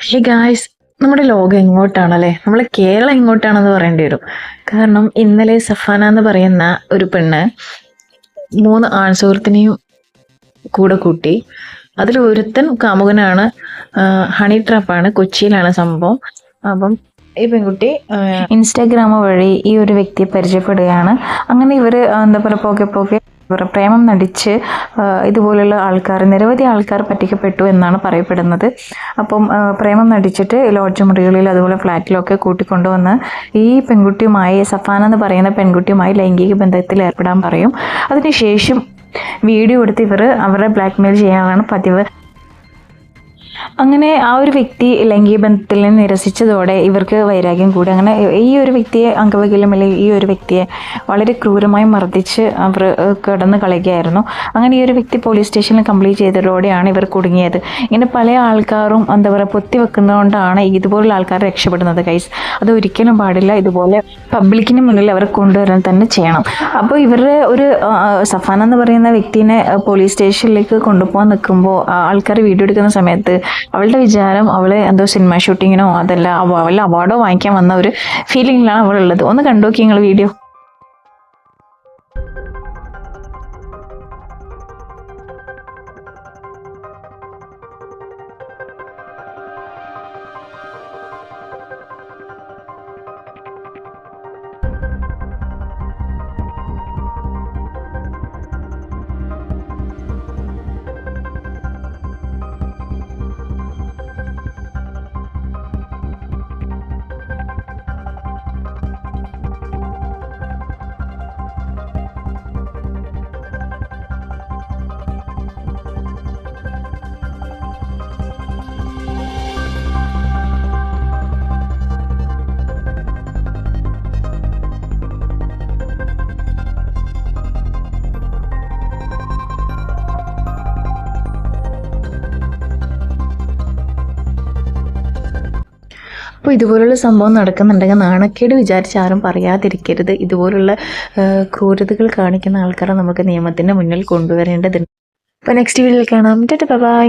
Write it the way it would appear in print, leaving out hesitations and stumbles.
Hey guys, നമ്മുടെ ലോകം എങ്ങോട്ടാണല്ലേ? നമ്മളെ കേരളം എങ്ങോട്ടാണെന്ന് പറയേണ്ടി വരും. കാരണം ഇന്നലെ സഫാന എന്ന് പറയുന്ന ഒരു പെണ്ണ് 3 ആൺ സുഹൃത്തിനെയും കൂടെ കൂട്ടി. അതിൽ ഒരുത്തൻ കാമുകനാണ്. ഹണി ട്രാപ്പാണ്, കൊച്ചിയിലാണ് സംഭവം. അപ്പം ഈ പെൺകുട്ടി ഇൻസ്റ്റാഗ്രാം വഴി ഈ ഒരു വ്യക്തിയെ പരിചയപ്പെടുകയാണ്. അങ്ങനെ ഇവർ എന്താ പറയുക, പോകെ പോകെ പ്രേമം നടിച്ച് ഇതുപോലുള്ള ആൾക്കാർ, നിരവധി ആൾക്കാർ പറ്റിക്കപ്പെട്ടു എന്നാണ് പറയപ്പെടുന്നത്. അപ്പം പ്രേമം നടിച്ചിട്ട് ലോഡ്ജ് മുറികളിൽ അതുപോലെ ഫ്ലാറ്റിലൊക്കെ കൂട്ടിക്കൊണ്ടുവന്ന് ഈ പെൺകുട്ടിയുമായി, സഫാന എന്ന് പറയുന്ന പെൺകുട്ടിയുമായി ലൈംഗിക ബന്ധത്തിൽ ഏർപ്പെടാൻ പറയും. അതിനുശേഷം വീഡിയോ എടുത്ത് ഇവർ അവരെ ബ്ലാക്ക്മെയിൽ ചെയ്യാനാണ് പതിവ്. അങ്ങനെ ആ ഒരു വ്യക്തി ലൈംഗിക ബന്ധത്തിൽ നിന്ന് നിരസിച്ചതോടെ ഇവർക്ക് വൈരാഗ്യം കൂടി. അങ്ങനെ ഈ ഒരു വ്യക്തിയെ, അംഗവൈകല്യമുള്ള ഈ ഒരു വ്യക്തിയെ വളരെ ക്രൂരമായി മർദ്ദിച്ച് അവർ കിടന്ന് കളയുകയായിരുന്നു. അങ്ങനെ ഈ ഒരു വ്യക്തി പോലീസ് സ്റ്റേഷനിൽ കംപ്ലൈൻറ്റ് ചെയ്തതോടെയാണ് ഇവർ കുടുങ്ങിയത്. ഇങ്ങനെ പല ആൾക്കാരും എന്താ പറയുക, പൊത്തി വെക്കുന്നതുകൊണ്ടാണ് ഇതുപോലുള്ള ആൾക്കാർ രക്ഷപ്പെടുന്നത് ഗൈസ്. അത് ഒരിക്കലും പാടില്ല. ഇതുപോലെ പബ്ലിക്കിന് മുന്നിൽ അവരെ കൊണ്ടുവരാൻ തന്നെ ചെയ്യണം. അപ്പോൾ ഇവരുടെ ഒരു സഫാന എന്ന് പറയുന്ന വ്യക്തിനെ പോലീസ് സ്റ്റേഷനിലേക്ക് കൊണ്ടുപോകാൻ നിൽക്കുമ്പോൾ ആൾക്കാർ വീഡിയോ എടുക്കുന്ന സമയത്ത് അവളുടെ വിചാരം അവള് എന്തോ സിനിമ ഷൂട്ടിങ്ങിനോ അതല്ല അവളുടെ അവാർഡോ വാങ്ങിക്കാൻ വന്ന ഒരു ഫീലിംഗിലാണ് അവളുള്ളത്. ഒന്ന് കണ്ടോക്കി നിങ്ങൾ വീഡിയോ. അപ്പോൾ ഇതുപോലുള്ള സംഭവം നടക്കുന്നുണ്ടെങ്കിൽ നാണക്കേട് വിചാരിച്ച് ആരും പറയാതിരിക്കരുത്. ഇതുപോലുള്ള ക്രൂരതകൾ കാണിക്കുന്ന ആൾക്കാരെ നമുക്ക് നിയമത്തിൻ്റെ മുന്നിൽ കൊണ്ടുവരേണ്ടതുണ്ട്. അപ്പോൾ നെക്സ്റ്റ് വീഡിയോയിൽ കാണാം. ബൈ.